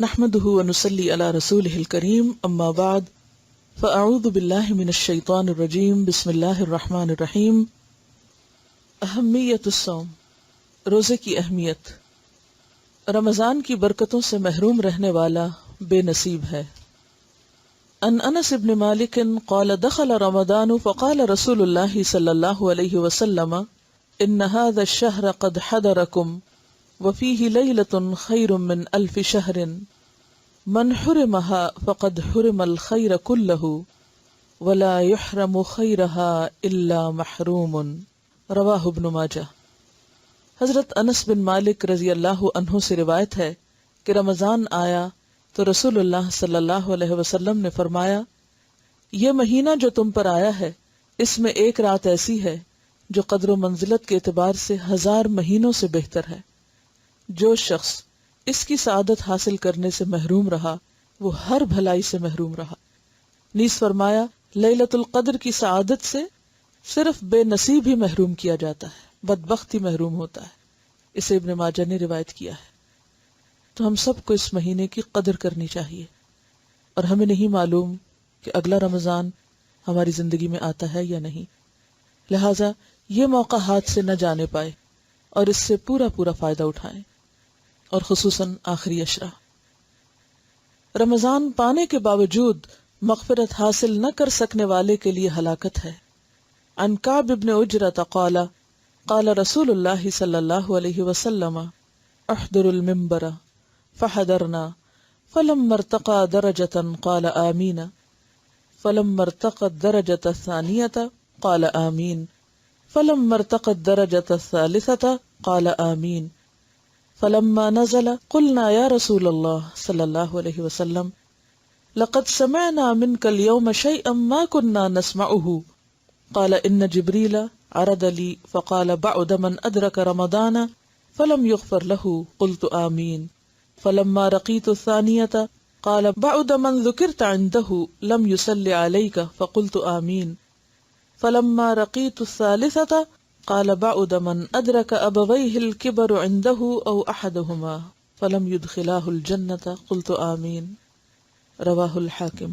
نحمده ونصلي على رسوله الكريم اما بعد فاعوذ بالله من الشیطان الرجیم بسم اللہ الرحمن الرحیم. اہمیت الصوم، روزے کی اہمیت. رمضان کی برکتوں سے محروم رہنے والا بے نصیب ہے. ان انس بن مالک قال دخل رمضان فقال رسول اللہ صلی اللہ علیہ وسلم ان هذا الشهر قد حضركم وفيه ليلة خير من 1000 شهر من حرمها فقد حرم الخير كله ولا يحرم خيرها الا محروم. رواہ ابن ماجہ. حضرت انس بن مالک رضی اللہ عنہ سے روایت ہے کہ رمضان آیا تو رسول اللہ صلی اللہ علیہ وسلم نے فرمایا، یہ مہینہ جو تم پر آیا ہے اس میں ایک رات ایسی ہے جو قدر و منزلت کے اعتبار سے 1000 مہینوں سے بہتر ہے. جو شخص اس کی سعادت حاصل کرنے سے محروم رہا وہ ہر بھلائی سے محروم رہا. نیز فرمایا، لیلۃ القدر کی سعادت سے صرف بے نصیب ہی محروم کیا جاتا ہے، بدبخت ہی محروم ہوتا ہے. اسے ابن ماجہ نے روایت کیا ہے. تو ہم سب کو اس مہینے کی قدر کرنی چاہیے، اور ہمیں نہیں معلوم کہ اگلا رمضان ہماری زندگی میں آتا ہے یا نہیں. لہٰذا یہ موقع ہاتھ سے نہ جانے پائے اور اس سے پورا فائدہ اٹھائیں، اور خصوصاً آخری عشرہ. رمضان پانے کے باوجود مغفرت حاصل نہ کر سکنے والے کے لیے ہلاکت ہے. عن کعب بن عجرۃ قال قال رسول اللہ صلی اللہ علیہ وسلم احضر المنبر فحضرنا فلما ارتقى درجة قال آمین فلما ارتقى الدرجة الثانية قال آمین فلما ارتقى الدرجة الثالثة قال آمین فلما نزل قلنا يا رسول الله صلى الله عليه وسلم لقد سمعنا منك اليوم شيئا ما كنا نسمعه قال إن جبريل عرض لي فقال بعد من أدرك رمضان فلم يغفر له قلت آمين فلما رقيت الثانية قال بعد من ذكرت عنده لم يصل عليك فقلت آمين فلما رقيت الثالثة قال بعد من أدرك أبويه الكبر عنده أو أحدهما فلم يدخلاه الجنة قلت آمين. رواہ الحاکم.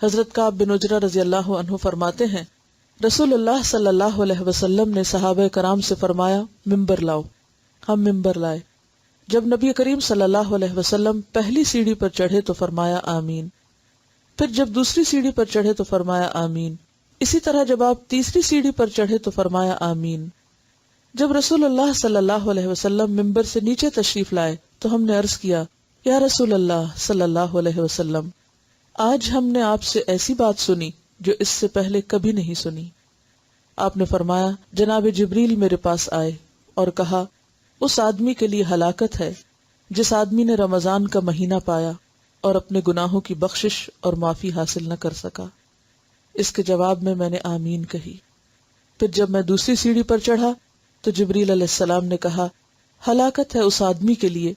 حضرت کعب بن عجرہ رضی اللہ عنہ فرماتے ہیں، رسول اللہ صلی اللہ علیہ وسلم نے صحابہ کرام سے فرمایا، ممبر لاؤ. ہم ممبر لائے. جب نبی کریم صلی اللہ علیہ وسلم پہلی سیڑھی پر چڑھے تو فرمایا آمین. پھر جب دوسری سیڑھی پر چڑھے تو فرمایا آمین. اسی طرح جب آپ تیسری سیڑھی پر چڑھے تو فرمایا آمین. جب رسول اللہ صلی اللہ علیہ وسلم ممبر سے نیچے تشریف لائے تو ہم نے عرض کیا، یا رسول اللہ صلی اللہ علیہ وسلم، آج ہم نے آپ سے ایسی بات سنی جو اس سے پہلے کبھی نہیں سنی. آپ نے فرمایا، جناب جبریل میرے پاس آئے اور کہا، اس آدمی کے لیے ہلاکت ہے جس آدمی نے رمضان کا مہینہ پایا اور اپنے گناہوں کی بخشش اور معافی حاصل نہ کر سکا. اس کے جواب میں نے آمین کہی. پھر جب میں دوسری سیڑھی پر چڑھا تو جبریل علیہ السلام نے کہا، ہلاکت ہے اس آدمی کے لیے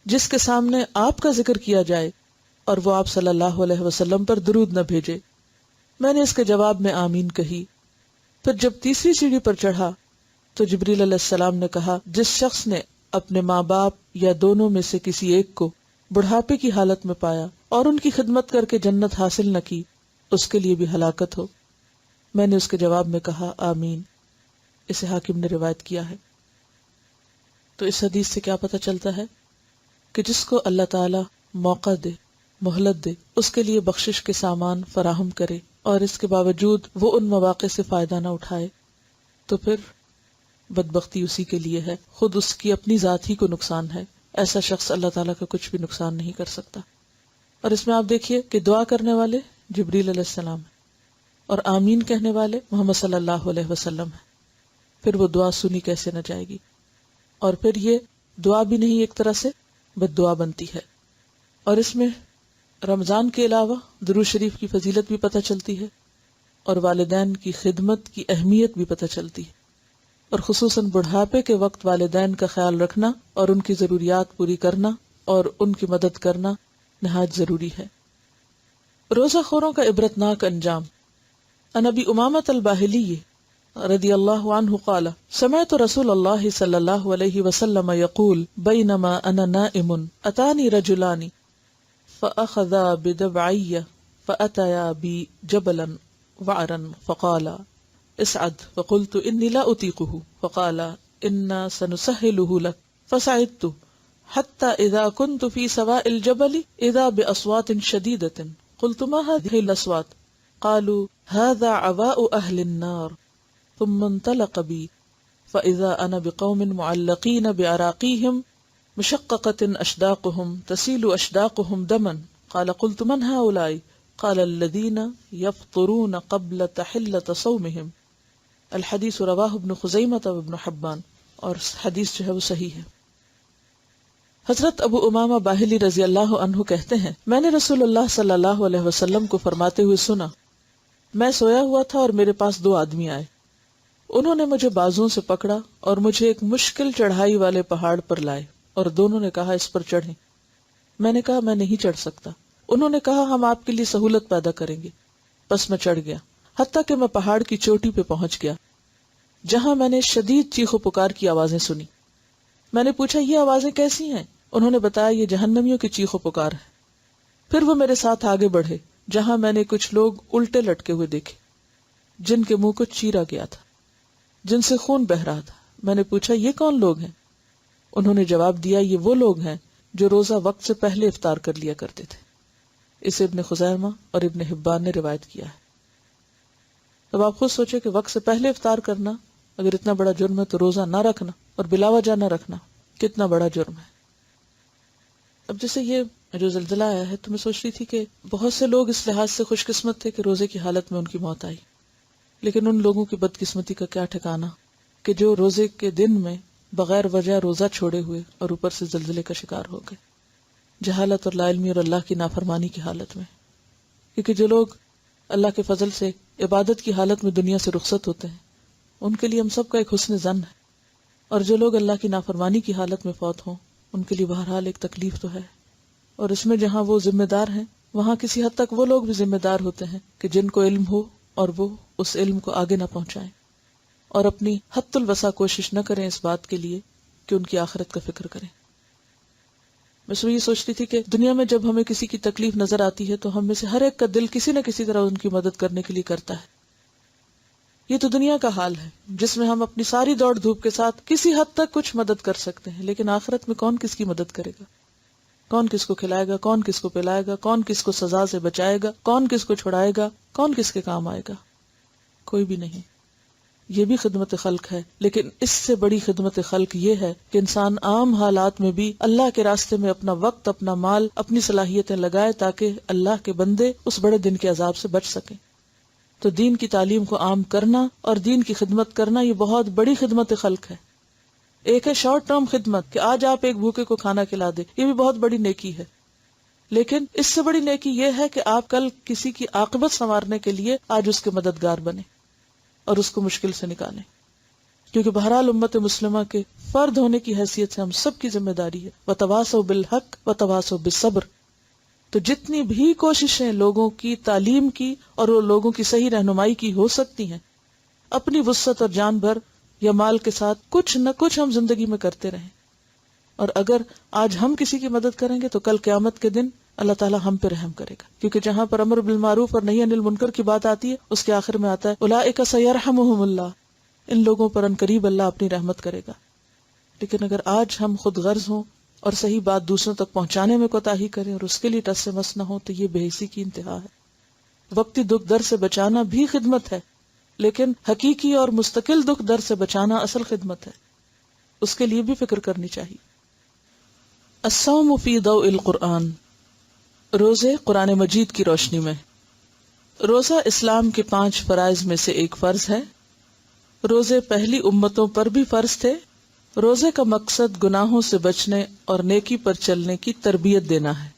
جس کے سامنے آپ کا ذکر کیا جائے اور وہ آپ صلی اللہ علیہ وسلم پر درود نہ بھیجے. میں نے اس کے جواب میں آمین کہی. پھر جب تیسری سیڑھی پر چڑھا تو جبریل علیہ السلام نے کہا، جس شخص نے اپنے ماں باپ یا دونوں میں سے کسی ایک کو بڑھاپے کی حالت میں پایا اور ان کی خدمت کر کے جنت حاصل نہ کی، اس کے لیے بھی ہلاکت ہو. میں نے اس کے جواب میں کہا آمین. اسے حاکم نے روایت کیا ہے. تو اس حدیث سے کیا پتہ چلتا ہے کہ جس کو اللہ تعالی موقع دے، مہلت دے، اس کے لیے بخشش کے سامان فراہم کرے اور اس کے باوجود وہ ان مواقع سے فائدہ نہ اٹھائے تو پھر بدبختی اسی کے لیے ہے، خود اس کی اپنی ذات ہی کو نقصان ہے. ایسا شخص اللہ تعالیٰ کا کچھ بھی نقصان نہیں کر سکتا. اور اس میں آپ دیکھیے کہ دعا کرنے والے جبریل علیہ السلام ہیں اور آمین کہنے والے محمد صلی اللہ علیہ وسلم ہیں. پھر وہ دعا سنی کیسے نہ جائے گی؟ اور پھر یہ دعا بھی نہیں، ایک طرح سے بد دعا بنتی ہے. اور اس میں رمضان کے علاوہ درود شریف کی فضیلت بھی پتہ چلتی ہے اور والدین کی خدمت کی اہمیت بھی پتہ چلتی ہے، اور خصوصاً بڑھاپے کے وقت والدین کا خیال رکھنا اور ان کی ضروریات پوری کرنا اور ان کی مدد کرنا نہایت ضروری ہے. روزہ خوروں کا عبرتناک انجام. عن ابی امامۃ الباہلی رضی اللہ عنہ قال سمعت رسول اللہ صلی اللہ علیہ وسلم یقول بینما انا نائم اتانی رجلان فأخذا بدبعي فأتيا بي جبلا وعرا فقالا اسعد، فقلت إني لا أطيقه، فقال إنا سنسهله لك، فسعدت حتى إذا كنت في سواء الجبل إذا بأصوات شديدة، قلت ما هذه الأصوات؟ قالوا هذا عواء أهل النار، ثم انطلق بي فإذا أنا بقوم معلقين بعراقيهم مشققة أشداقهم تسيل أشداقهم دما، قال قلت من هؤلاء؟ قال الذين يفطرون قبل تحلة صومهم۔ الحدیث رواہ ابن خزیمہ و ابن حبان، اور حدیث جو ہے وہ صحیح ہے۔ حضرت ابو امامہ باہلی رضی اللہ عنہ کہتے ہیں میں نے رسول اللہ صلی اللہ علیہ وسلم کو فرماتے ہوئے سنا، میں سویا ہوا تھا اور میرے پاس دو آدمی آئے، انہوں نے مجھے بازوں سے پکڑا اور مجھے ایک مشکل چڑھائی والے پہاڑ پر لائے اور دونوں نے کہا اس پر چڑھیں۔ میں نے کہا میں نہیں چڑھ سکتا۔ انہوں نے کہا ہم آپ کے لیے سہولت پیدا کریں گے۔ بس میں چڑھ گیا، حتیٰ کہ میں پہاڑ کی چوٹی پہ پہنچ گیا، جہاں میں نے شدید چیخ و پکار کی آوازیں سنی۔ میں نے پوچھا یہ آوازیں کیسی ہیں؟ انہوں نے بتایا یہ جہنمیوں کی چیخ و پکار ہے۔ پھر وہ میرے ساتھ آگے بڑھے، جہاں میں نے کچھ لوگ الٹے لٹکے ہوئے دیکھے، جن کے منہ کو چیرا گیا تھا، جن سے خون بہہ رہا تھا۔ میں نے پوچھا یہ کون لوگ ہیں؟ انہوں نے جواب دیا یہ وہ لوگ ہیں جو روزہ وقت سے پہلے افطار کر لیا کرتے تھے۔ اسے ابن خزیمہ اور ابن حبان نے روایت کیا ہے۔ اب آپ خود سوچے کہ وقت سے پہلے افطار کرنا اگر اتنا بڑا جرم ہے تو روزہ نہ رکھنا اور بلا وجہ نہ رکھنا کتنا بڑا جرم ہے۔ اب جیسے یہ جو زلزلہ آیا ہے تو میں سوچ رہی تھی کہ بہت سے لوگ اس لحاظ سے خوش قسمت تھے کہ روزے کی حالت میں ان کی موت آئی، لیکن ان لوگوں کی بدقسمتی کا کیا ٹھکانہ کہ جو روزے کے دن میں بغیر وجہ روزہ چھوڑے ہوئے اور اوپر سے زلزلے کا شکار ہو گئے، جہالت اور لا علمی اور اللہ کی نافرمانی کی حالت میں۔ کیونکہ جو لوگ اللہ کے فضل سے عبادت کی حالت میں دنیا سے رخصت ہوتے ہیں ان کے لیے ہم سب کا ایک حسن ظن ہے، اور جو لوگ اللہ کی نافرمانی کی حالت میں فوت ہوں ان کے لیے بہرحال ایک تکلیف تو ہے۔ اور اس میں جہاں وہ ذمہ دار ہیں وہاں کسی حد تک وہ لوگ بھی ذمہ دار ہوتے ہیں کہ جن کو علم ہو اور وہ اس علم کو آگے نہ پہنچائیں اور اپنی حد الوسع کوشش نہ کریں اس بات کے لیے کہ ان کی آخرت کا فکر کریں۔ میں یہ سوچتی تھی کہ دنیا میں جب ہمیں کسی کی تکلیف نظر آتی ہے تو ہم میں سے ہر ایک کا دل کسی نہ کسی طرح ان کی مدد کرنے کے لیے کرتا ہے۔ یہ تو دنیا کا حال ہے جس میں ہم اپنی ساری دوڑ دھوپ کے ساتھ کسی حد تک کچھ مدد کر سکتے ہیں، لیکن آخرت میں کون کس کی مدد کرے گا؟ کون کس کو کھلائے گا؟ کون کس کو پلائے گا؟ کون کس کو سزا سے بچائے گا؟ کون کس کو چھڑائے گا؟ کون کس کے کام آئے گا؟ کوئی بھی نہیں۔ یہ بھی خدمت خلق ہے، لیکن اس سے بڑی خدمت خلق یہ ہے کہ انسان عام حالات میں بھی اللہ کے راستے میں اپنا وقت، اپنا مال، اپنی صلاحیتیں لگائے تاکہ اللہ کے بندے اس بڑے دن کے عذاب سے بچ سکیں۔ تو دین کی تعلیم کو عام کرنا اور دین کی خدمت کرنا یہ بہت بڑی خدمت خلق ہے۔ ایک ہے شارٹ ٹرم خدمت کہ آج آپ ایک بھوکے کو کھانا کھلا دیں، یہ بھی بہت بڑی نیکی ہے، لیکن اس سے بڑی نیکی یہ ہے کہ آپ کل کسی کی عاقبت سنوارنے کے لیے آج اس کے مددگار بنیں اور اس کو مشکل سے نکالیں، کیونکہ بہرحال امت مسلمہ کے فرد ہونے کی حیثیت سے ہم سب کی ذمہ داری ہے۔ وَتَوَاصَوْا بِالْحَقِّ وَتَوَاصَوْا بِالصَّبْرِ۔ تو جتنی بھی کوششیں لوگوں کی تعلیم کی اور وہ لوگوں کی صحیح رہنمائی کی ہو سکتی ہیں، اپنی وسعت اور جان بھر یا مال کے ساتھ کچھ نہ کچھ ہم زندگی میں کرتے رہیں، اور اگر آج ہم کسی کی مدد کریں گے تو کل قیامت کے دن اللہ تعالیٰ ہم پہ رحم کرے گا، کیونکہ جہاں پر امر بالمعروف اور نہی عن المنکر کی بات آتی ہے اس کے آخر میں آتا ہے اولئک سیرحمہم اللہ، ان لوگوں پر ان قریب اللہ اپنی رحمت کرے گا۔ لیکن اگر آج ہم خود غرض ہوں اور صحیح بات دوسروں تک پہنچانے میں کوتاہی کریں اور اس کے لیے ٹس سے مس نہ ہو تو یہ بے حسی کی انتہا ہے۔ وقتی دکھ در سے بچانا بھی خدمت ہے، لیکن حقیقی اور مستقل دکھ در سے بچانا اصل خدمت ہے، اس کے لیے بھی فکر کرنی چاہیے۔ الصوم فی ضوء القرآن، روزے قرآن مجید کی روشنی میں۔ روزہ اسلام کے 5 فرائض میں سے ایک فرض ہے۔ روزے پہلی امتوں پر بھی فرض تھے۔ روزے کا مقصد گناہوں سے بچنے اور نیکی پر چلنے کی تربیت دینا ہے۔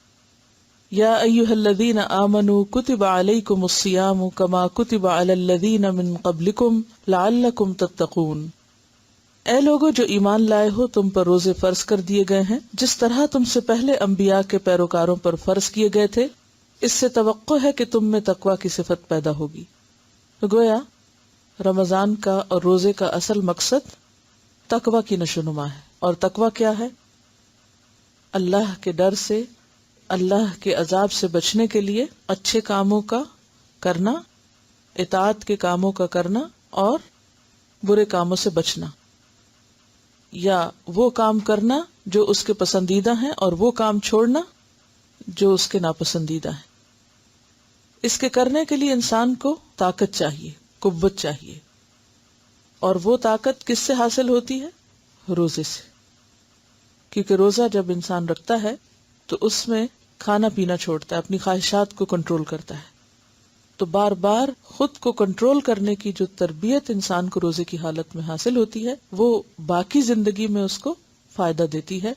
یا ایھا الذین آمنوا کتب علیکم الصیام کما کتب علی الذین من قبلکم لعلکم تتقون۔ اے لوگو جو ایمان لائے ہو، تم پر روزے فرض کر دیے گئے ہیں جس طرح تم سے پہلے انبیاء کے پیروکاروں پر فرض کیے گئے تھے، اس سے توقع ہے کہ تم میں تقوی کی صفت پیدا ہوگی۔ تو گویا رمضان کا اور روزے کا اصل مقصد تقوی کی نشو نما ہے، اور تقوی کیا ہے؟ اللہ کے ڈر سے اللہ کے عذاب سے بچنے کے لیے اچھے کاموں کا کرنا، اطاعت کے کاموں کا کرنا اور برے کاموں سے بچنا، یا وہ کام کرنا جو اس کے پسندیدہ ہیں اور وہ کام چھوڑنا جو اس کے ناپسندیدہ ہیں۔ اس کے کرنے کے لیے انسان کو طاقت چاہیے، قوت چاہیے، اور وہ طاقت کس سے حاصل ہوتی ہے؟ روزے سے، کیونکہ روزہ جب انسان رکھتا ہے تو اس میں کھانا پینا چھوڑتا ہے، اپنی خواہشات کو کنٹرول کرتا ہے۔ تو بار بار خود کو کنٹرول کرنے کی جو تربیت انسان کو روزے کی حالت میں حاصل ہوتی ہے وہ باقی زندگی میں اس کو فائدہ دیتی ہے۔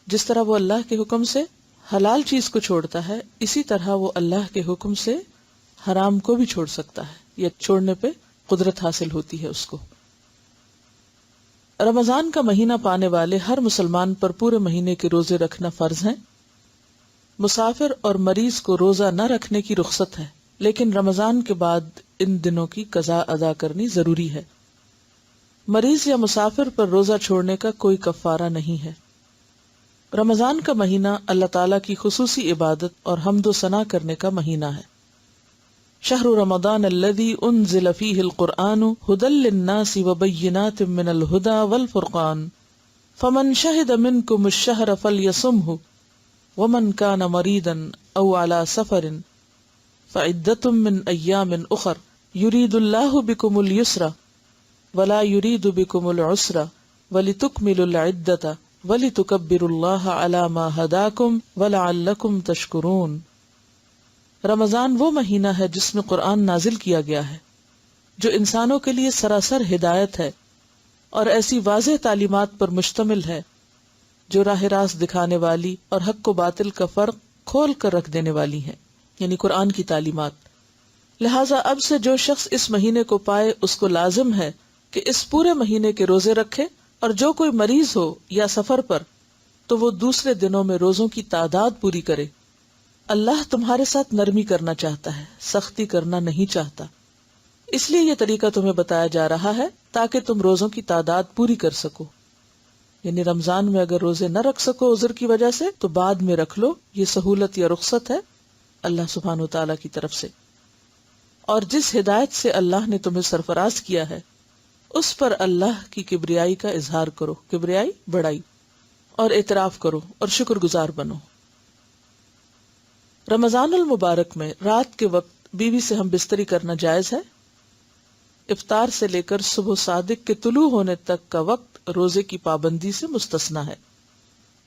جس طرح وہ اللہ کے حکم سے حلال چیز کو چھوڑتا ہے، اسی طرح وہ اللہ کے حکم سے حرام کو بھی چھوڑ سکتا ہے، یا چھوڑنے پہ قدرت حاصل ہوتی ہے اس کو۔ رمضان کا مہینہ پانے والے ہر مسلمان پر پورے مہینے کے روزے رکھنا فرض ہیں۔ مسافر اور مریض کو روزہ نہ رکھنے کی رخصت ہے، لیکن رمضان کے بعد ان دنوں کی قضا ادا کرنی ضروری ہے۔ مریض یا مسافر پر روزہ چھوڑنے کا کوئی کفارہ نہیں ہے۔ رمضان کا مہینہ اللہ تعالیٰ کی خصوصی عبادت اور حمد و ثنا کرنے کا مہینہ ہے۔ شہر رمضان الذی انزل فیہ القرآن ھدی للناس وبینات من الھدی والفرقان فمن شہد منکم الشہر فلیصمہ ومن کان مریضا او علی سفر فعدۃ من ایام اخر یرید اللہ بکم الیسر ولا یرید بکم العسر ولتکملوا العدۃ وَلِتُكَبِّرُوا اللَّهَ عَلَى مَا هَدَاكُمْ وَلَعَلَّكُمْ تَشْكُرُونَ۔ رمضان وہ مہینہ ہے جس میں قرآن نازل کیا گیا ہے، جو انسانوں کے لیے سراسر ہدایت ہے اور ایسی واضح تعلیمات پر مشتمل ہے جو راہ راست دکھانے والی اور حق و باطل کا فرق کھول کر رکھ دینے والی ہیں، یعنی قرآن کی تعلیمات۔ لہٰذا اب سے جو شخص اس مہینے کو پائے اس کو لازم ہے کہ اس پورے مہینے کے روزے رکھے، اور جو کوئی مریض ہو یا سفر پر تو وہ دوسرے دنوں میں روزوں کی تعداد پوری کرے۔ اللہ تمہارے ساتھ نرمی کرنا چاہتا ہے، سختی کرنا نہیں چاہتا، اس لیے یہ طریقہ تمہیں بتایا جا رہا ہے تاکہ تم روزوں کی تعداد پوری کر سکو۔ یعنی رمضان میں اگر روزے نہ رکھ سکو عذر کی وجہ سے تو بعد میں رکھ لو، یہ سہولت یا رخصت ہے اللہ سبحانہ وتعالیٰ کی طرف سے۔ اور جس ہدایت سے اللہ نے تمہیں سرفراز کیا ہے اس پر اللہ کی کبریائی کا اظہار کرو، کبریائی بڑائی، اور اعتراف کرو اور شکر گزار بنو۔ رمضان المبارک میں رات کے وقت بیوی سے ہم بستری کرنا جائز ہے۔ افطار سے لے کر صبح صادق کے طلوع ہونے تک کا وقت روزے کی پابندی سے مستثنی ہے،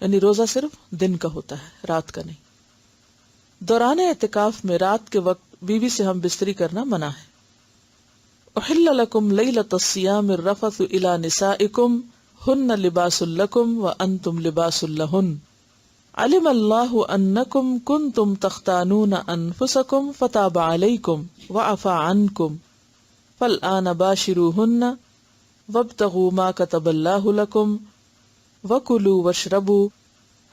یعنی روزہ صرف دن کا ہوتا ہے، رات کا نہیں۔ دوران اعتکاف میں رات کے وقت بیوی سے ہم بستری کرنا منع ہے۔ احل لکم لیلۃ الصیام الرفث الی نسائکم ہن لباس لکم وانتم لباس لہن علم اللہ انکم کنتم تختانون انفسکم فتاب علیکم وعفی عنکم فالآن باشروہن وابتغوا ما کتب اللہ لکم وکلوا واشربوا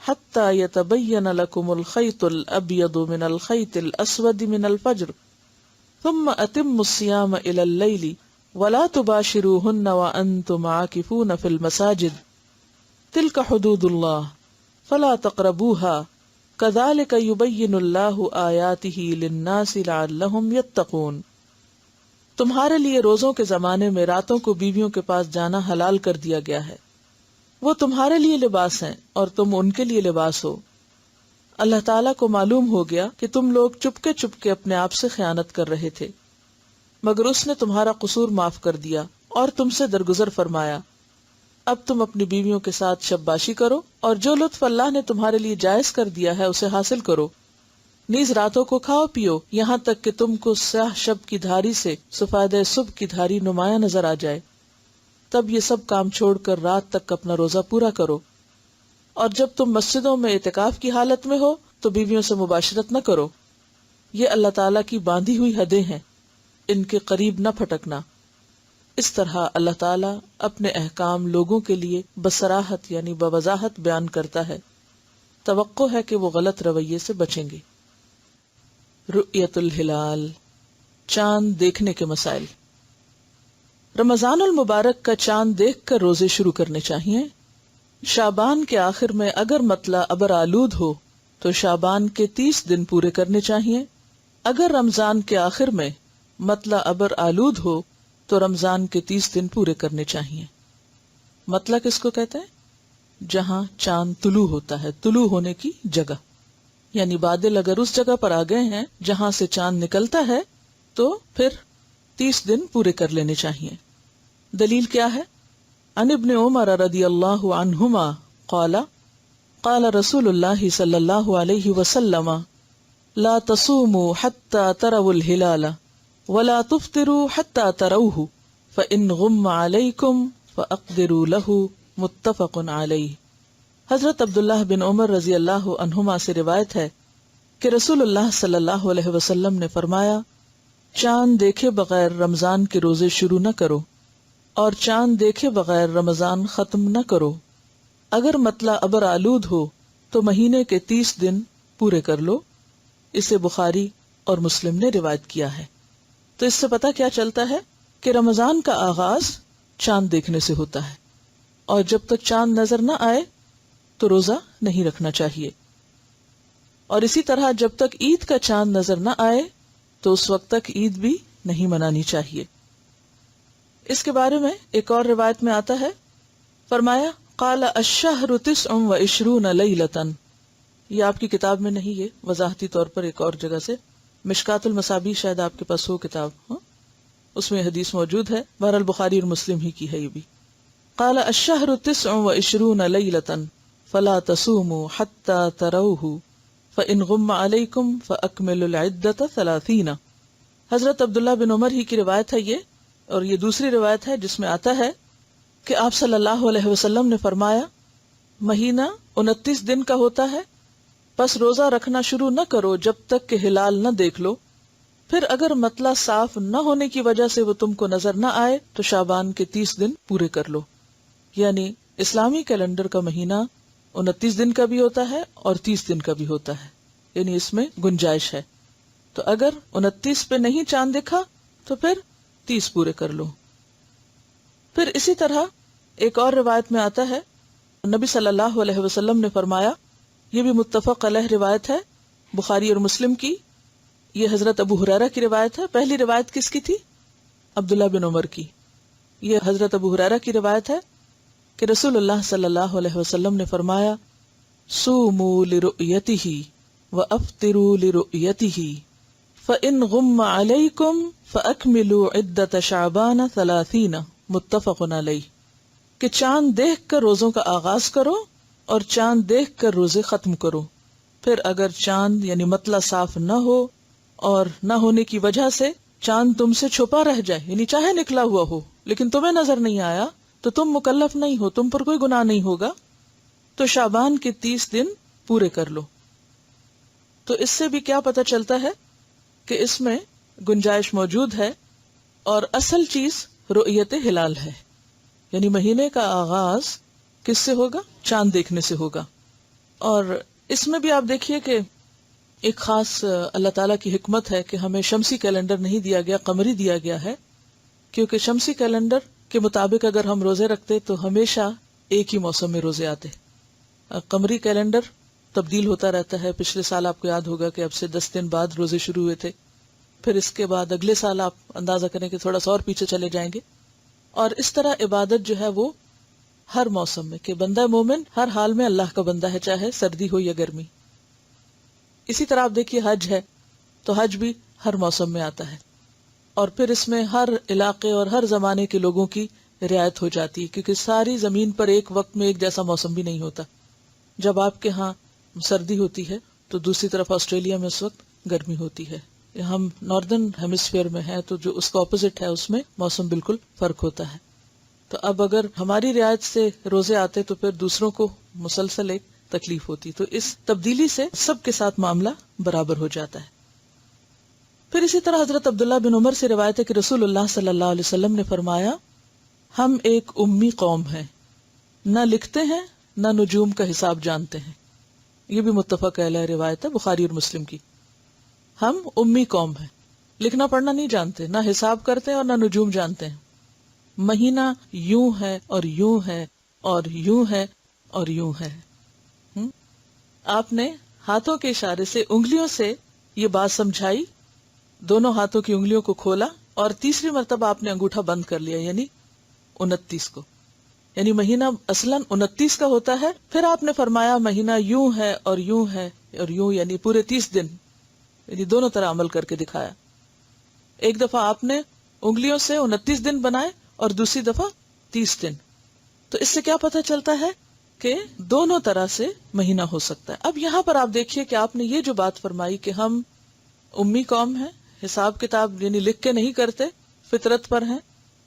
حتی یتبین لکم الخیط الابیض من الخیط الاسود من الفجر ثم اتموا الصیام الی اللیل ولا تباشروہن وانتم عاکفون فی المساجد تلک حدود اللہ فلا تقربوها کذالک یبین اللہ آیاتہ للناس لعلہم یتقون۔ تمہارے لیے روزوں کے زمانے میں راتوں کو بیویوں کے پاس جانا حلال کر دیا گیا ہے، وہ تمہارے لیے لباس ہیں اور تم ان کے لیے لباس ہو۔ اللہ تعالیٰ کو معلوم ہو گیا کہ تم لوگ چپکے چپکے اپنے آپ سے خیانت کر رہے تھے، مگر اس نے تمہارا قصور معاف کر دیا اور تم سے درگزر فرمایا۔ اب تم اپنی بیویوں کے ساتھ شب باشی کرو اور جو لطف اللہ نے تمہارے لیے جائز کر دیا ہے اسے حاصل کرو، نیز راتوں کو کھاؤ پیو یہاں تک کہ تم کو سیاہ شب کی دھاری سے سفید صبح کی دھاری نمایاں نظر آ جائے، تب یہ سب کام چھوڑ کر رات تک اپنا روزہ پورا کرو۔ اور جب تم مسجدوں میں اعتکاف کی حالت میں ہو تو بیویوں سے مباشرت نہ کرو، یہ اللہ تعالیٰ کی باندھی ہوئی حدیں ہیں، ان کے قریب نہ پھٹکنا۔ اس طرح اللہ تعالیٰ اپنے احکام لوگوں کے لیے بصراحت یعنی بوضاحت بیان کرتا ہے، توقع ہے کہ وہ غلط رویے سے بچیں گے۔ رؤیت الہلال، چاند دیکھنے کے مسائل۔ رمضان المبارک کا چاند دیکھ کر روزے شروع کرنے چاہیے۔ شعبان کے آخر میں اگر مطلع ابر آلود ہو تو شعبان کے 30 دن پورے کرنے چاہیے. اگر رمضان کے آخر میں مطلع ابر آلود ہو تو رمضان کے 30 دن پورے کرنے چاہیے. مطلع کس کو کہتے ہیں؟ جہاں چاند طلوع ہوتا ہے، طلوع ہونے کی جگہ. یعنی بادل اگر اس جگہ پر آ گئے ہیں جہاں سے چاند نکلتا ہے تو پھر 30 دن پورے کر لینے چاہیے. دلیل کیا ہے؟ عن ابن عمر رضی اللہ عنہما قال قال رسول اللہ صلی اللہ علیہ وسلم لا تصوموا حتى تروا الهلال ولا تفطروا حتى تروه فإن غم عليكم فأقدروا له متفق علیہ. حضرت عبداللہ بن عمر رضی اللہ عنہما سے روایت ہے کہ رسول اللہ صلی اللہ علیہ وسلم نے فرمایا، چاند دیکھے بغیر رمضان کے روزے شروع نہ کرو اور چاند دیکھے بغیر رمضان ختم نہ کرو. اگر مطلع ابر آلود ہو تو مہینے کے 30 دن پورے کر لو. اسے بخاری اور مسلم نے روایت کیا ہے. تو اس سے پتہ کیا چلتا ہے کہ رمضان کا آغاز چاند دیکھنے سے ہوتا ہے، اور جب تک چاند نظر نہ آئے تو روزہ نہیں رکھنا چاہیے. اور اسی طرح جب تک عید کا چاند نظر نہ آئے تو اس وقت تک عید بھی نہیں منانی چاہیے. اس کے بارے میں ایک اور روایت میں آتا ہے، فرمایا قال الشہر 29 لیلۃ. یہ آپ کی کتاب میں نہیں، یہ وضاحتی طور پر ایک اور جگہ سے، مشکات المصابیح، شاید آپ کے پاس ہو کتاب، اس میں حدیث موجود ہے. بہرحال بخاری اور مسلم ہی کی ہے یہ بھی. قال الشہر 29 لیلۃ فلا تصوموا حتى تروه فإن غم عليكم فأكملوا العدة 30. حضرت عبداللہ بن عمر ہی کی روایت ہے یہ، اور یہ دوسری روایت ہے جس میں آتا ہے کہ آپ صلی اللہ علیہ وسلم نے فرمایا، مہینہ 29 دن کا ہوتا ہے، بس روزہ رکھنا شروع نہ کرو جب تک کہ ہلال نہ دیکھ لو. پھر اگر مطلع صاف نہ ہونے کی وجہ سے وہ تم کو نظر نہ آئے تو شعبان کے 30 دن پورے کر لو. یعنی اسلامی کیلنڈر کا مہینہ 29 دن کا بھی ہوتا ہے اور 30 دن کا بھی ہوتا ہے، یعنی اس میں گنجائش ہے. تو اگر 29 پہ نہیں چاند دکھا تو پھر 30 پورے کر لو. پھر اسی طرح ایک اور روایت میں آتا ہے، نبی صلی اللہ علیہ وسلم نے فرمایا، یہ بھی متفق علیہ روایت ہے، بخاری اور مسلم کی. یہ حضرت ابو ہریرہ کی روایت ہے. پہلی روایت کس کی تھی؟ عبداللہ بن عمر کی. یہ حضرت ابو ہریرہ کی روایت ہے کہ رسول اللہ صلی اللہ علیہ وسلم نے فرمایا، صوموا لرؤیتہ وافطروا لرؤیتہ فإن غم علیکم فأکملوا عدۃ شعبان 30. متفق علیہ. کہ چاند دیکھ کر روزوں کا آغاز کرو اور چاند دیکھ کر روزے ختم کرو. پھر اگر چاند یعنی مطلع صاف نہ ہو اور نہ ہونے کی وجہ سے چاند تم سے چھپا رہ جائے، یعنی چاہے نکلا ہوا ہو لیکن تمہیں نظر نہیں آیا، تو تم مکلف نہیں ہو، تم پر کوئی گناہ نہیں ہوگا، تو شعبان کے 30 دن پورے کر لو. تو اس سے بھی کیا پتہ چلتا ہے کہ اس میں گنجائش موجود ہے، اور اصل چیز رؤیت ہلال ہے. یعنی مہینے کا آغاز کس سے ہوگا؟ چاند دیکھنے سے ہوگا. اور اس میں بھی آپ دیکھیے کہ ایک خاص اللہ تعالیٰ کی حکمت ہے کہ ہمیں شمسی کیلنڈر نہیں دیا گیا، قمری دیا گیا ہے. کیونکہ شمسی کیلنڈر کے مطابق اگر ہم روزے رکھتے تو ہمیشہ ایک ہی موسم میں روزے آتے. قمری کیلنڈر تبدیل ہوتا رہتا ہے. پچھلے سال آپ کو یاد ہوگا کہ اب سے 10 دن بعد روزے شروع ہوئے تھے، پھر اس کے بعد اگلے سال آپ اندازہ کریں کہ تھوڑا سا اور پیچھے چلے جائیں گے. اور اس طرح عبادت جو ہے وہ ہر موسم میں، کہ بندہ مومن ہر حال میں اللہ کا بندہ ہے، چاہے سردی ہو یا گرمی. اسی طرح آپ دیکھیے حج ہے، تو حج بھی ہر موسم میں آتا ہے، اور پھر اس میں ہر علاقے اور ہر زمانے کے لوگوں کی رعایت ہو جاتی ہے، کیونکہ ساری زمین پر ایک وقت میں ایک جیسا موسم بھی نہیں ہوتا. جب آپ کے ہاں سردی ہوتی ہے تو دوسری طرف آسٹریلیا میں اس وقت گرمی ہوتی ہے. ہم ناردرن ہیمسفیئر میں ہیں تو جو اس کا اپوزٹ ہے اس میں موسم بالکل فرق ہوتا ہے. تو اب اگر ہماری رعایت سے روزے آتے تو پھر دوسروں کو مسلسل ایک تکلیف ہوتی. تو اس تبدیلی سے سب کے ساتھ معاملہ برابر ہو جاتا ہے. پھر اسی طرح حضرت عبداللہ بن عمر سے روایت ہے کہ رسول اللہ صلی اللہ علیہ وسلم نے فرمایا، ہم ایک امی قوم ہیں، نہ لکھتے ہیں نہ نجوم کا حساب جانتے ہیں. یہ بھی متفق علیہ روایت ہے، بخاری اور مسلم کی. ہم امی قوم ہیں، لکھنا پڑھنا نہیں جانتے، نہ حساب کرتے ہیں اور نہ نجوم جانتے ہیں. مہینہ یوں ہے اور یوں ہے اور یوں ہے اور یوں ہے. آپ نے ہاتھوں کے اشارے سے انگلیوں سے یہ بات سمجھائی، دونوں ہاتھوں کی انگلیوں کو کھولا اور تیسری مرتبہ آپ نے انگوٹھا بند کر لیا، یعنی 29 کو، یعنی مہینہ اصلاً 29 کا ہوتا ہے. پھر آپ نے فرمایا مہینہ یوں ہے اور یوں ہے اور یوں، یعنی پورے 30 دن، یعنی دونوں طرح عمل کر کے دکھایا. ایک دفعہ آپ نے انگلیوں سے 29 دن بنائے اور دوسری دفعہ 30 دن. تو اس سے کیا پتہ چلتا ہے کہ دونوں طرح سے مہینہ ہو سکتا ہے. اب یہاں پر آپ دیکھیے کہ آپ نے یہ جو بات فرمائی کہ ہم امی قوم ہیں، حساب کتاب یعنی لکھ کے نہیں کرتے، فطرت پر ہیں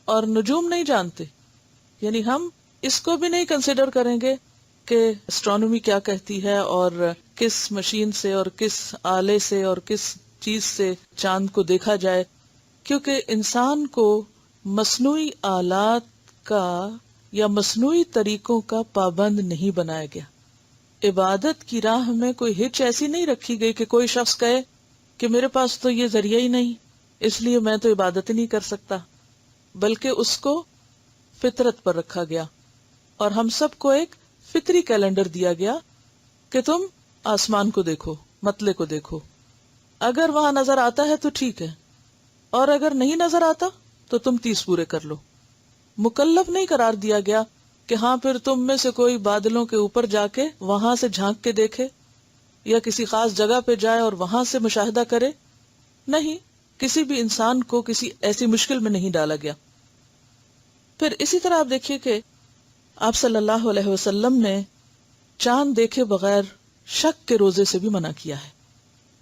اور نجوم نہیں جانتے، یعنی ہم اس کو بھی نہیں کنسیڈر کریں گے کہ اسٹرانومی کیا کہتی ہے اور کس مشین سے اور کس آلے سے اور کس چیز سے چاند کو دیکھا جائے، کیونکہ انسان کو مصنوعی آلات کا یا مصنوعی طریقوں کا پابند نہیں بنایا گیا. عبادت کی راہ میں کوئی ہچ ایسی نہیں رکھی گئی کہ کوئی شخص کہے کہ میرے پاس تو یہ ذریعہ ہی نہیں، اس لیے میں تو عبادت ہی نہیں کر سکتا، بلکہ اس کو فطرت پر رکھا گیا اور ہم سب کو ایک فطری کیلنڈر دیا گیا کہ تم آسمان کو دیکھو، مطلع کو دیکھو، اگر وہاں نظر آتا ہے تو ٹھیک ہے، اور اگر نہیں نظر آتا تو تم 30 پورے کر لو. مکلف نہیں قرار دیا گیا کہ ہاں پھر تم میں سے کوئی بادلوں کے اوپر جا کے وہاں سے جھانک کے دیکھے یا کسی خاص جگہ پہ جائے اور وہاں سے مشاہدہ کرے. نہیں، کسی بھی انسان کو کسی ایسی مشکل میں نہیں ڈالا گیا. پھر اسی طرح آپ دیکھیے کہ آپ صلی اللہ علیہ وسلم نے چاند دیکھے بغیر شک کے روزے سے بھی منع کیا ہے.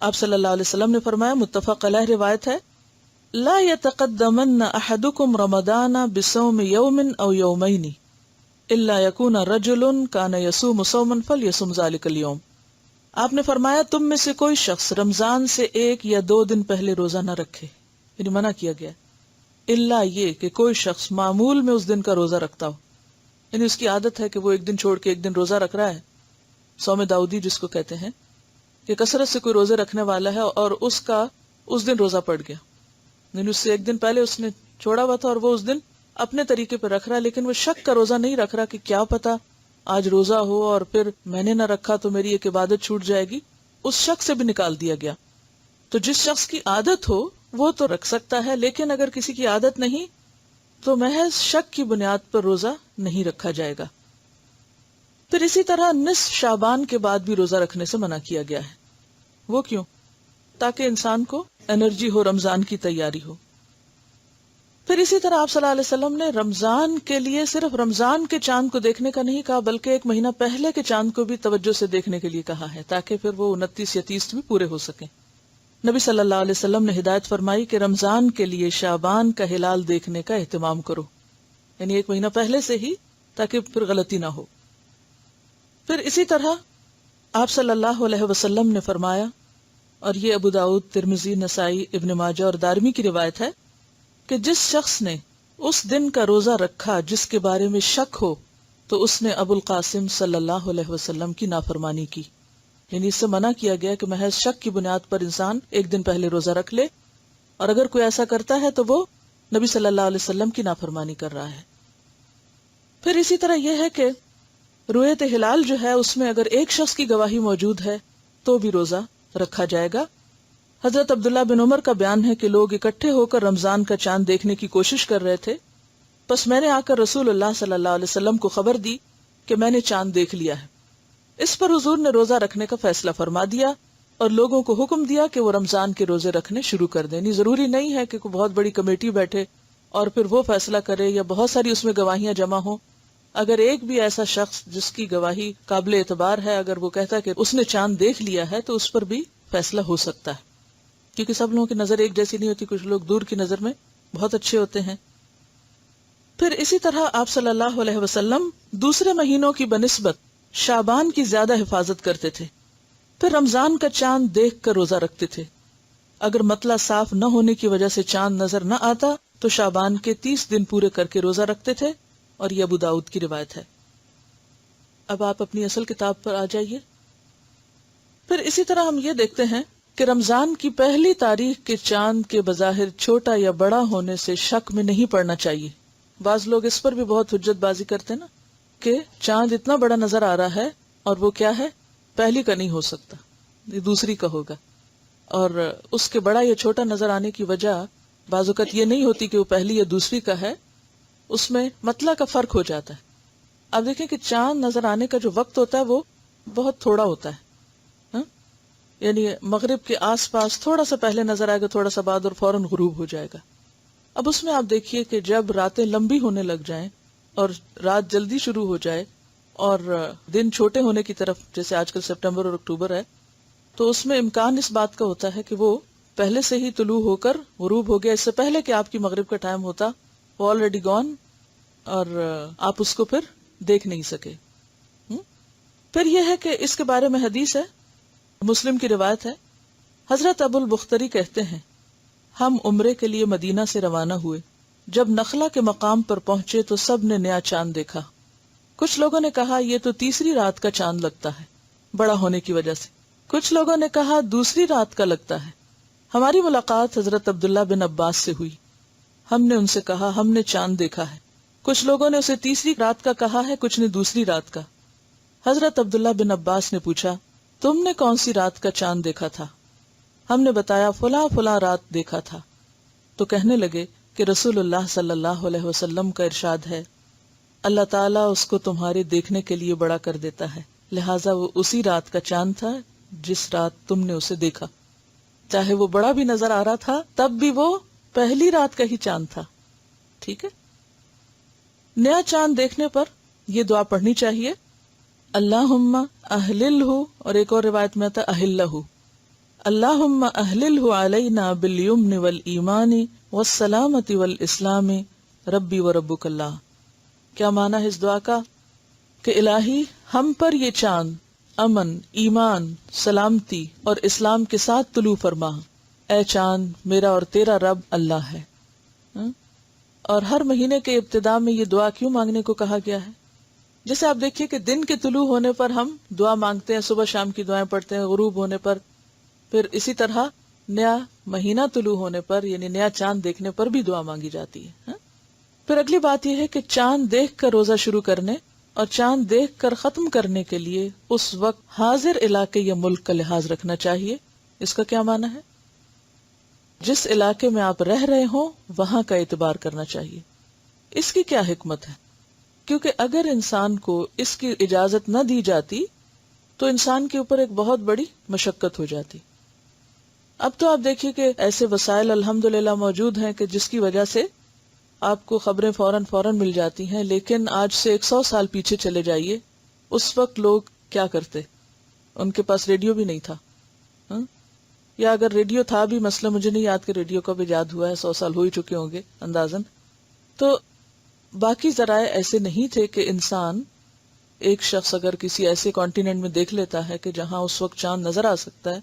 آپ صلی اللہ علیہ وسلم نے فرمایا، متفق علیہ روایت ہے، لا يتقدمن احدكم رمضان بصوم يوم او يومين الا يكون رجل كان يصوم صوما فليصم ذلك اليوم. آپ نے فرمایا تم میں سے کوئی شخص رمضان سے 1 یا 2 دن پہلے روزہ نہ رکھے، یعنی منع کیا گیا، الا یہ کہ کوئی شخص معمول میں اس دن کا روزہ رکھتا ہو، یعنی اس کی عادت ہے کہ وہ ایک دن چھوڑ کے ایک دن روزہ رکھ رہا ہے، صوم داؤدی جس کو کہتے ہیں، کہ کثرت سے کوئی روزے رکھنے والا ہے اور اس کا اس دن روزہ پڑ گیا، یعنی اس سے ایک دن پہلے اس نے چھوڑا ہوا تھا اور وہ اس دن اپنے طریقے پہ رکھ رہا ہے، لیکن وہ شک کا روزہ نہیں رکھ رہا کہ کیا پتا آج روزہ ہو اور پھر میں نے نہ رکھا تو میری ایک عبادت چھوٹ جائے گی. اس شک سے بھی نکال دیا گیا. تو جس شخص کی عادت ہو وہ تو رکھ سکتا ہے، لیکن اگر کسی کی عادت نہیں تو محض شک کی بنیاد پر روزہ نہیں رکھا جائے گا. پھر اسی طرح نصف شعبان کے بعد بھی روزہ رکھنے سے منع کیا گیا ہے. وہ کیوں؟ تاکہ انسان کو انرجی ہو، رمضان کی تیاری ہو. پھر اسی طرح آپ صلی اللہ علیہ وسلم نے رمضان کے لیے صرف رمضان کے چاند کو دیکھنے کا نہیں کہا، بلکہ 1 مہینہ پہلے کے چاند کو بھی توجہ سے دیکھنے کے لیے کہا ہے، تاکہ پھر وہ 29 یا 30 بھی پورے ہو سکیں. نبی صلی اللہ علیہ وسلم نے ہدایت فرمائی کہ رمضان کے لیے شعبان کا ہلال دیکھنے کا اہتمام کرو، یعنی 1 مہینہ پہلے سے ہی، تاکہ پھر غلطی نہ ہو. پھر اسی طرح آپ صلی اللہ علیہ وسلم نے فرمایا، اور یہ ابو داؤد، ترمذی، نسائی، ابن ماجہ اور دارمی کی روایت ہے، کہ جس شخص نے اس دن کا روزہ رکھا جس کے بارے میں شک ہو تو اس نے ابو القاسم صلی اللہ علیہ وسلم کی نافرمانی کی. یعنی اس سے منع کیا گیا کہ محض شک کی بنیاد پر انسان 1 دن پہلے روزہ رکھ لے، اور اگر کوئی ایسا کرتا ہے تو وہ نبی صلی اللہ علیہ وسلم کی نافرمانی کر رہا ہے. پھر اسی طرح یہ ہے کہ رؤیت ہلال جو ہے اس میں اگر ایک شخص کی گواہی موجود ہے تو بھی روزہ رکھا جائے گا. حضرت عبداللہ بن عمر کا بیان ہے کہ لوگ اکٹھے ہو کر رمضان کا چاند دیکھنے کی کوشش کر رہے تھے، بس میں نے آ کر رسول اللہ صلی اللہ علیہ وسلم کو خبر دی کہ میں نے چاند دیکھ لیا ہے. اس پر حضور نے روزہ رکھنے کا فیصلہ فرما دیا اور لوگوں کو حکم دیا کہ وہ رمضان کے روزے رکھنے شروع کر دیں. نہیں، ضروری نہیں ہے کہ کوئی بہت بڑی کمیٹی بیٹھے اور پھر وہ فیصلہ کرے یا بہت ساری اس میں گواہیاں جمع ہوں. اگر ایک بھی ایسا شخص جس کی گواہی قابل اعتبار ہے، اگر وہ کہتا ہے کہ اس نے چاند دیکھ لیا ہے تو اس پر بھی فیصلہ ہو سکتا ہے، کیونکہ سب لوگوں کی نظر ایک جیسی نہیں ہوتی، کچھ لوگ دور کی نظر میں بہت اچھے ہوتے ہیں. پھر اسی طرح آپ صلی اللہ علیہ وسلم دوسرے مہینوں کی بنسبت شعبان کی زیادہ حفاظت کرتے تھے. پھر رمضان کا چاند دیکھ کر روزہ رکھتے تھے. اگر مطلع صاف نہ ہونے کی وجہ سے چاند نظر نہ آتا تو شعبان کے 30 دن پورے کر کے روزہ رکھتے تھے، اور یہ ابو داؤد کی روایت ہے. اب آپ اپنی اصل کتاب پر آ جائیے. پھر اسی طرح ہم یہ دیکھتے ہیں کہ رمضان کی پہلی تاریخ کے چاند کے بظاہر چھوٹا یا بڑا ہونے سے شک میں نہیں پڑنا چاہیے. بعض لوگ اس پر بھی بہت حجت بازی کرتے ہیں کہ چاند اتنا بڑا نظر آ رہا ہے اور وہ کیا ہے، پہلی کا نہیں ہو سکتا. یہ دوسری کا ہوگا. اور اس کے بڑا یا چھوٹا نظر آنے کی وجہ بعض اوقات یہ نہیں ہوتی کہ وہ پہلی یا دوسری کا ہے، اس میں مطلع کا فرق ہو جاتا ہے. اب دیکھیں کہ چاند نظر آنے کا جو وقت ہوتا ہے وہ بہت تھوڑا ہوتا ہے، یعنی مغرب کے آس پاس تھوڑا سا پہلے نظر آئے گا، تھوڑا سا بعد، اور فوراً غروب ہو جائے گا. اب اس میں آپ دیکھیے کہ جب راتیں لمبی ہونے لگ جائیں اور رات جلدی شروع ہو جائے اور دن چھوٹے ہونے کی طرف، جیسے آج کل سپٹمبر اور اکتوبر ہے، تو اس میں امکان اس بات کا ہوتا ہے کہ وہ پہلے سے ہی طلوع ہو کر غروب ہو گیا، اس سے پہلے کہ آپ کی مغرب کا ٹائم ہوتا وہ آلریڈی گون، اور آپ اس کو پھر دیکھ نہیں سکے. پھر یہ ہے کہ اس کے بارے میں حدیث ہے، مسلم کی روایت ہے. حضرت ابو البختری کہتے ہیں ہم عمرے کے لیے مدینہ سے روانہ ہوئے. جب نخلا کے مقام پر پہنچے تو سب نے نیا چاند دیکھا. کچھ لوگوں نے کہا یہ تو تیسری رات کا چاند لگتا ہے بڑا ہونے کی وجہ سے. کچھ لوگوں نے کہا دوسری رات کا لگتا ہے. ہماری ملاقات حضرت عبداللہ بن عباس سے ہوئی. ہم نے ان سے کہا ہم نے چاند دیکھا ہے. کچھ لوگوں نے اسے تیسری رات کا کہا ہے، کچھ نے دوسری رات کا. حضرت عبداللہ بن عباس نے پوچھا تم نے کون سی رات کا چاند دیکھا تھا؟ ہم نے بتایا فلاں فلاں رات دیکھا تھا. تو کہنے لگے کہ رسول اللہ صلی اللہ علیہ وسلم کا ارشاد ہے اللہ تعالیٰ اس کو تمہارے دیکھنے کے لیے بڑا کر دیتا ہے، لہٰذا وہ اسی رات کا چاند تھا جس رات تم نے اسے دیکھا. چاہے وہ بڑا بھی نظر آ رہا تھا تب بھی وہ پہلی رات کا ہی چاند تھا. ٹھیک ہے. نیا چاند دیکھنے پر یہ دعا پڑھنی چاہیے، اللہم اہللہ، اور ایک اور روایت میں آتا اہلہ، اللہم اہللہ علینا بالیمن والایمان والسلامت والاسلام ربی وربک اللہ. کیا معنی ہے اس دعا کا؟ کہ الہی ہم پر یہ چاند امن، ایمان، سلامتی اور اسلام کے ساتھ طلوع فرما. اے چاند میرا اور تیرا رب اللہ ہے. اور ہر مہینے کے ابتدا میں یہ دعا کیوں مانگنے کو کہا گیا ہے؟ جیسے آپ دیکھیے کہ دن کے طلوع ہونے پر ہم دعا مانگتے ہیں، صبح شام کی دعائیں پڑھتے ہیں، غروب ہونے پر، پھر اسی طرح نیا مہینہ طلوع ہونے پر یعنی نیا چاند دیکھنے پر بھی دعا مانگی جاتی ہے. پھر اگلی بات یہ ہے کہ چاند دیکھ کر روزہ شروع کرنے اور چاند دیکھ کر ختم کرنے کے لیے اس وقت حاضر علاقے یا ملک کا لحاظ رکھنا چاہیے. اس کا کیا معنی ہے؟ جس علاقے میں آپ رہ رہے ہوں وہاں کا اعتبار کرنا چاہیے. اس کی کیا حکمت ہے؟ کیونکہ اگر انسان کو اس کی اجازت نہ دی جاتی تو انسان کے اوپر ایک بہت بڑی مشقت ہو جاتی. اب تو آپ دیکھیے کہ ایسے وسائل الحمدللہ موجود ہیں کہ جس کی وجہ سے آپ کو خبریں فوراً مل جاتی ہیں. لیکن آج سے 100 سال پیچھے چلے جائیے، اس وقت لوگ کیا کرتے؟ ان کے پاس ریڈیو بھی نہیں تھا، یا اگر ریڈیو تھا بھی، مسئلہ مجھے نہیں یاد کہ ریڈیو کب ایجاد ہوا ہے، 100 سال ہو ہی چکے ہوں گے اندازاً. تو باقی ذرائع ایسے نہیں تھے کہ انسان، ایک شخص اگر کسی ایسے کانٹیننٹ میں دیکھ لیتا ہے کہ جہاں اس وقت چاند نظر آ سکتا ہے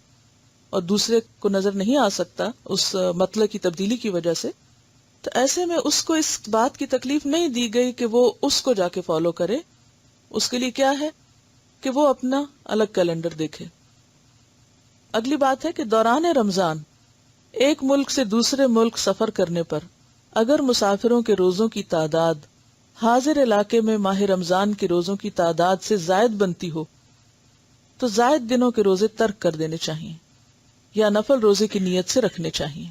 اور دوسرے کو نظر نہیں آ سکتا اس مطلع کی تبدیلی کی وجہ سے، تو ایسے میں اس کو اس بات کی تکلیف نہیں دی گئی کہ وہ اس کو جا کے فالو کرے. اس کے لیے کیا ہے کہ وہ اپنا الگ کیلنڈر دیکھے. اگلی بات ہے کہ دوران رمضان ایک ملک سے دوسرے ملک سفر کرنے پر اگر مسافروں کے روزوں کی تعداد حاضر علاقے میں ماہ رمضان کے روزوں کی تعداد سے زائد بنتی ہو تو زائد دنوں کے روزے ترک کر دینے چاہیے یا نفل روزے کی نیت سے رکھنے چاہیے.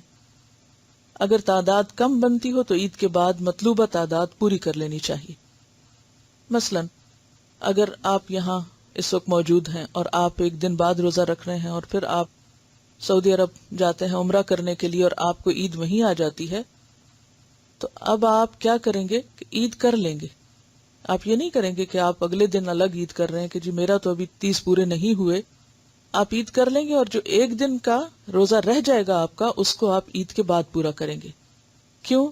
اگر تعداد کم بنتی ہو تو عید کے بعد مطلوبہ تعداد پوری کر لینی چاہیے. مثلا اگر آپ یہاں اس وقت موجود ہیں اور آپ ایک دن بعد روزہ رکھ رہے ہیں اور پھر آپ سعودی عرب جاتے ہیں عمرہ کرنے کے لیے اور آپ کو عید وہیں آ جاتی ہے، تو اب آپ کیا کریں گے کہ عید کر لیں گے. آپ یہ نہیں کریں گے کہ آپ اگلے دن الگ عید کر رہے ہیں کہ جی میرا تو ابھی 30 پورے نہیں ہوئے. آپ عید کر لیں گے اور جو ایک دن کا روزہ رہ جائے گا آپ کا، اس کو آپ عید کے بعد پورا کریں گے. کیوں؟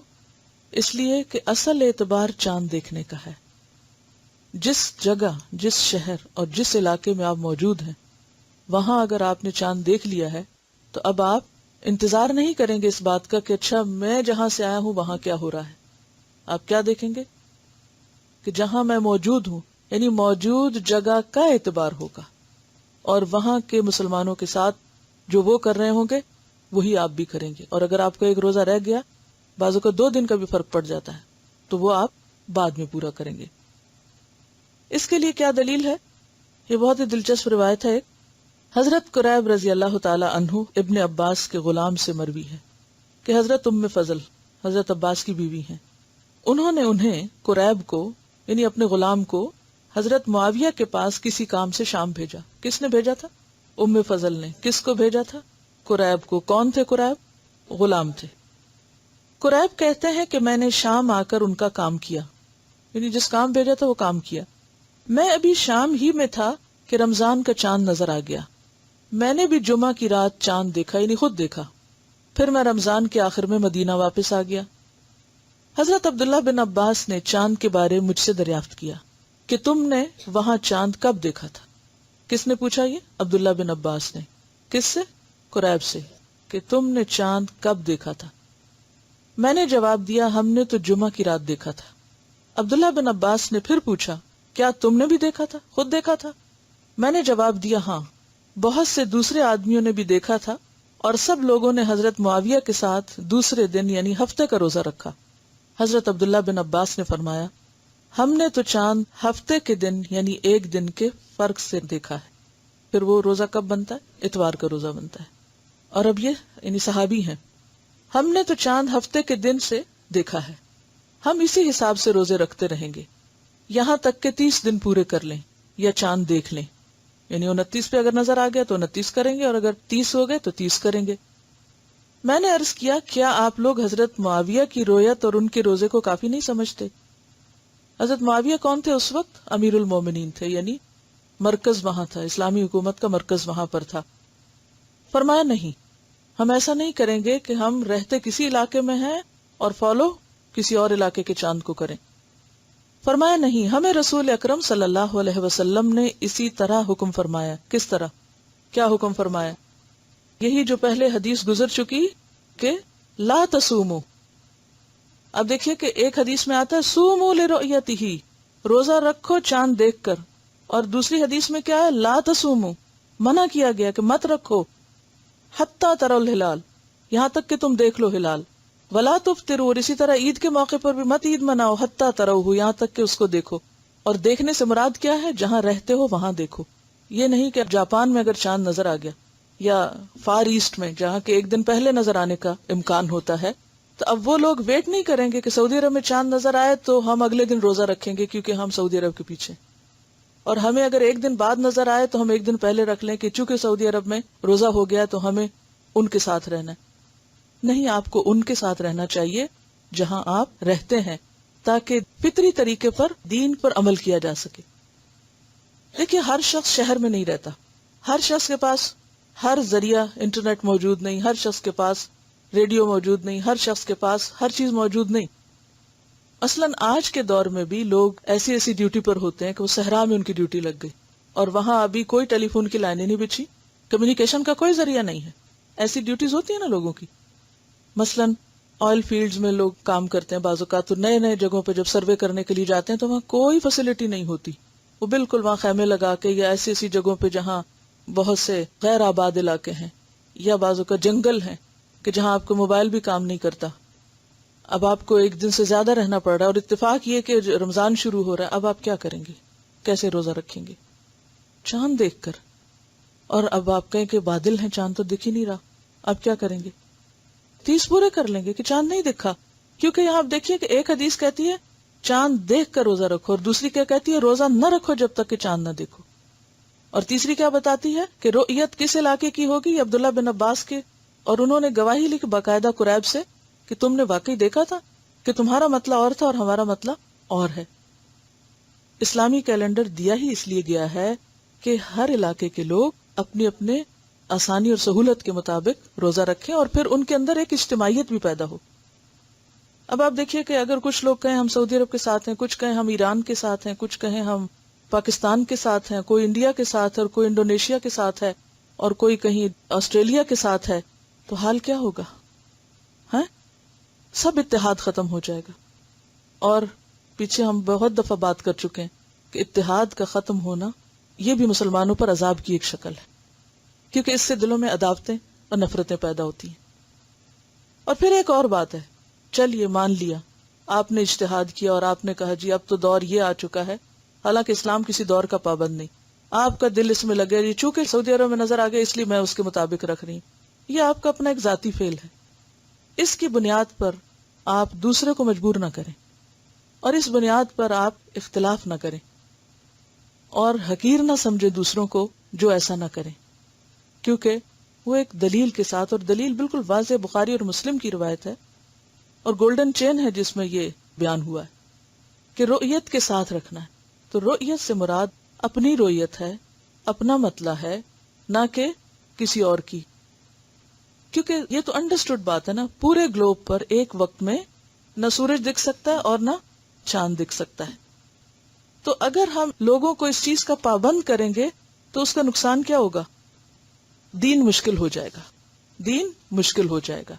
اس لیے کہ اصل اعتبار چاند دیکھنے کا ہے. جس جگہ، جس شہر اور جس علاقے میں آپ موجود ہیں وہاں اگر آپ نے چاند دیکھ لیا ہے تو اب آپ انتظار نہیں کریں گے اس بات کا کہ اچھا میں جہاں سے آیا ہوں وہاں کیا ہو رہا ہے. آپ کیا دیکھیں گے کہ جہاں میں موجود ہوں یعنی موجود جگہ کا اعتبار ہوگا، اور وہاں کے مسلمانوں کے ساتھ جو وہ کر رہے ہوں گے وہی آپ بھی کریں گے. اور اگر آپ کا ایک روزہ رہ گیا، بعضوں کا 2 دن کا بھی فرق پڑ جاتا ہے، تو وہ آپ بعد میں پورا کریں گے. اس کے لیے کیا دلیل ہے؟ یہ بہت ہی دلچسپ روایت ہے حضرت قریب رضی اللہ تعالی عنہ ابن عباس کے غلام سے مروی ہے کہ حضرت ام فضل حضرت عباس کی بیوی ہیں، انہوں نے انہیں قریب کو یعنی اپنے غلام کو حضرت معاویہ کے پاس کسی کام سے شام بھیجا۔ کس نے بھیجا تھا؟ ام فضل نے۔ کس کو بھیجا تھا؟ قریب کو۔ کون تھے قریب؟ غلام تھے۔ قریب کہتے ہیں کہ میں نے شام آ کر ان کا کام کیا، یعنی جس کام بھیجا تھا وہ کام کیا۔ میں ابھی شام ہی میں تھا کہ رمضان کا چاند نظر آ گیا۔ میں نے بھی جمعہ کی رات چاند دیکھا، یعنی خود دیکھا۔ پھر میں رمضان کے آخر میں مدینہ واپس آ گیا۔ حضرت عبداللہ بن عباس نے چاند کے بارے مجھ سے دریافت کیا کہ تم نے وہاں چاند کب دیکھا تھا؟ کس نے پوچھا؟ یہ عبداللہ بن عباس نے۔ کس سے؟ قریب سے، کہ تم نے چاند کب دیکھا تھا؟ میں نے جواب دیا ہم نے تو جمعہ کی رات دیکھا تھا۔ عبداللہ بن عباس نے پھر پوچھا کیا تم نے بھی دیکھا تھا، خود دیکھا تھا؟ میں نے جواب دیا ہاں، بہت سے دوسرے آدمیوں نے بھی دیکھا تھا، اور سب لوگوں نے حضرت معاویہ کے ساتھ دوسرے دن یعنی ہفتے کا روزہ رکھا۔ حضرت عبداللہ بن عباس نے فرمایا ہم نے تو چاند ہفتے کے دن یعنی ایک دن کے فرق سے دیکھا ہے۔ پھر وہ روزہ کب بنتا ہے؟ اتوار کا روزہ بنتا ہے۔ اور اب یہ یعنی صحابی ہیں، ہم نے تو چاند ہفتے کے دن سے دیکھا ہے، ہم اسی حساب سے روزے رکھتے رہیں گے یہاں تک کہ 30 دن پورے کر لیں یا چاند دیکھ لیں، یعنی 29 پہ اگر نظر آ گیا تو 29 کریں گے، اور اگر 30 ہو گئے تو 30 کریں گے۔ میں نے عرض کیا کیا آپ لوگ حضرت معاویہ کی رویت اور ان کے روزے کو کافی نہیں سمجھتے؟ حضرت معاویہ کون تھے اس وقت؟ امیر المومنین تھے، یعنی مرکز وہاں تھا، اسلامی حکومت کا مرکز وہاں پر تھا۔ فرمایا نہیں، ہم ایسا نہیں کریں گے کہ ہم رہتے کسی علاقے میں ہیں اور فالو کسی اور علاقے کے چاند کو کریں۔ فرمایا نہیں، ہمیں رسول اکرم صلی اللہ علیہ وسلم نے اسی طرح حکم فرمایا۔ کس طرح؟ کیا حکم فرمایا؟ یہی جو پہلے حدیث گزر چکی کہ لا تصومو۔ اب دیکھیے کہ ایک حدیث میں آتا ہے سومو لرؤیتہ، روزہ رکھو چاند دیکھ کر، اور دوسری حدیث میں کیا ہے؟ لا تصومو، منع کیا گیا کہ مت رکھو حتی تروا الہلال، یہاں تک کہ تم دیکھ لو ہلال۔ ولا تفطروا، اور اسی طرح عید کے موقع پر بھی مت عید مناؤ حتی تروہ، یہاں تک کہ اس کو دیکھو۔ اور دیکھنے سے مراد کیا ہے؟ جہاں رہتے ہو وہاں دیکھو، یہ نہیں کہ جاپان میں اگر چاند نظر آ گیا یا فار ایسٹ میں جہاں کے ایک دن پہلے نظر آنے کا امکان ہوتا ہے، تو اب وہ لوگ ویٹ نہیں کریں گے کہ سعودی عرب میں چاند نظر آئے تو ہم اگلے دن روزہ رکھیں گے کیونکہ ہم سعودی عرب کے پیچھے، اور ہمیں اگر ایک دن بعد نظر آئے تو ہم ایک دن پہلے رکھ لیں کہ چونکہ سعودی عرب میں روزہ ہو گیا تو ہمیں ان کے ساتھ رہنا ہے۔ نہیں، آپ کو ان کے ساتھ رہنا چاہیے جہاں آپ رہتے ہیں، تاکہ فطری طریقے پر دین پر عمل کیا جا سکے۔ دیکھیے ہر شخص شہر میں نہیں رہتا، ہر شخص کے پاس ہر ذریعہ انٹرنیٹ موجود نہیں، ہر شخص کے پاس ریڈیو موجود نہیں، ہر شخص کے پاس ہر چیز موجود نہیں۔ مثلاً آج کے دور میں بھی لوگ ایسی ایسی ڈیوٹی پر ہوتے ہیں کہ وہ صحرا میں ان کی ڈیوٹی لگ گئی، اور وہاں ابھی کوئی ٹیلی فون کی لائنیں نہیں بچھی، کمیونیکیشن کا کوئی ذریعہ نہیں ہے۔ ایسی ڈیوٹیز ہوتی ہیں نا لوگوں کی، مثلاً آئل فیلڈز میں لوگ کام کرتے ہیں، بعض اوقات تو نئے نئے جگہوں پہ جب سروے کرنے کے لیے جاتے ہیں تو وہاں کوئی فیسلٹی نہیں ہوتی، وہ بالکل وہاں خیمے لگا کے، یا ایسی ایسی جگہوں پہ جہاں بہت سے غیر آباد علاقے ہیں، یا بعض اوقات جنگل ہیں کہ جہاں آپ کو موبائل بھی کام نہیں کرتا۔ اب آپ کو ایک دن سے زیادہ رہنا پڑ رہا ہے، اور اتفاق یہ کہ رمضان شروع ہو رہا ہے، اب آپ کیا کریں گے؟ کیسے روزہ رکھیں گے؟ چاند دیکھ کر۔ اور اب آپ کہیں کہ بادل ہیں، چاند تو دکھ ہی نہیں رہا، اب کیا کریں گے؟ 30 پورے کر لیں گے کہ چاند نہیں دکھا، کیونکہ یہاں آپ دیکھیے کہ ایک حدیث کہتی ہے چاند دیکھ کر روزہ رکھو، اور دوسری کیا کہتی ہے؟ روزہ نہ رکھو جب تک کہ چاند نہ دیکھو۔ اور تیسری کیا بتاتی ہے کہ رؤیت کس علاقے کی ہوگی؟ یہ عبداللہ بن عباس کے، اور انہوں نے گواہی لی باقاعدہ قریب سے کہ تم نے واقعی دیکھا تھا، کہ تمہارا مطلع اور تھا اور ہمارا مطلع اور ہے۔ اسلامی کیلنڈر دیا ہی اس لیے گیا ہے کہ ہر علاقے کے لوگ اپنے اپنے آسانی اور سہولت کے مطابق روزہ رکھیں، اور پھر ان کے اندر ایک اجتماعیت بھی پیدا ہو۔ اب آپ دیکھیے کہ اگر کچھ لوگ کہیں ہم سعودی عرب کے ساتھ ہیں، کچھ کہیں ہم ایران کے ساتھ ہیں، کچھ کہیں ہم پاکستان کے ساتھ ہیں، کوئی انڈیا کے ساتھ ہے، اور کوئی انڈونیشیا کے ساتھ ہے، اور کوئی کہیں آسٹریلیا کے ساتھ ہے، تو حال کیا ہوگا؟ ہاں، سب اتحاد ختم ہو جائے گا۔ اور پیچھے ہم بہت دفعہ بات کر چکے ہیں کہ اتحاد کا ختم ہونا یہ بھی مسلمانوں پر عذاب کی ایک شکل ہے، کیونکہ اس سے دلوں میں عداوتیں اور نفرتیں پیدا ہوتی ہیں۔ اور پھر ایک اور بات ہے، چلیے مان لیا آپ نے اجتہاد کیا اور آپ نے کہا جی اب تو دور یہ آ چکا ہے، حالانکہ اسلام کسی دور کا پابند نہیں، آپ کا دل اس میں لگے یہ چونکہ سعودی عرب میں نظر آ گیا اس لیے میں اس کے مطابق رکھ رہی ہوں، یہ آپ کا اپنا ایک ذاتی فعل ہے. اس کی بنیاد پر آپ دوسرے کو مجبور نہ کریں، اور اس بنیاد پر آپ اختلاف نہ کریں، اور حقیر نہ سمجھے دوسروں کو جو ایسا نہ کریں، کیونکہ وہ ایک دلیل کے ساتھ، اور دلیل بالکل واضح بخاری اور مسلم کی روایت ہے اور گولڈن چین ہے جس میں یہ بیان ہوا ہے کہ رؤیت کے ساتھ رکھنا ہے. تو رؤیت سے مراد اپنی رؤیت ہے، اپنا مطلع ہے، نہ کہ کسی اور کی، کیونکہ یہ تو انڈرسٹوڈ بات ہے نا، پورے گلوب پر ایک وقت میں نہ سورج دکھ سکتا ہے اور نہ چاند دکھ سکتا ہے. تو اگر ہم لوگوں کو اس چیز کا پابند کریں گے تو اس کا نقصان کیا ہوگا؟ دین مشکل ہو جائے گا، دین مشکل ہو جائے گا.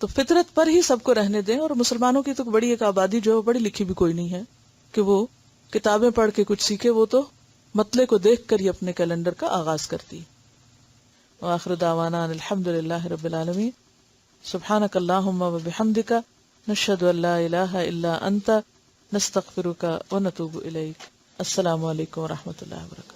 تو فطرت پر ہی سب کو رہنے دیں. اور مسلمانوں کی تو بڑی ایک آبادی جو پڑھی لکھی بھی کوئی نہیں ہے کہ وہ کتابیں پڑھ کے کچھ سیکھے، وہ تو مطلع کو دیکھ کر ہی اپنے کیلنڈر کا آغاز کرتی. وآخر دعوانا الحمد للہ رب العالمین. سبحانک اللہم وبحمدک، نشہد ان لا الہ الا انت، نستغفرک ونتوب الیک. السلام علیکم ورحمۃ اللہ وبرکاتہ.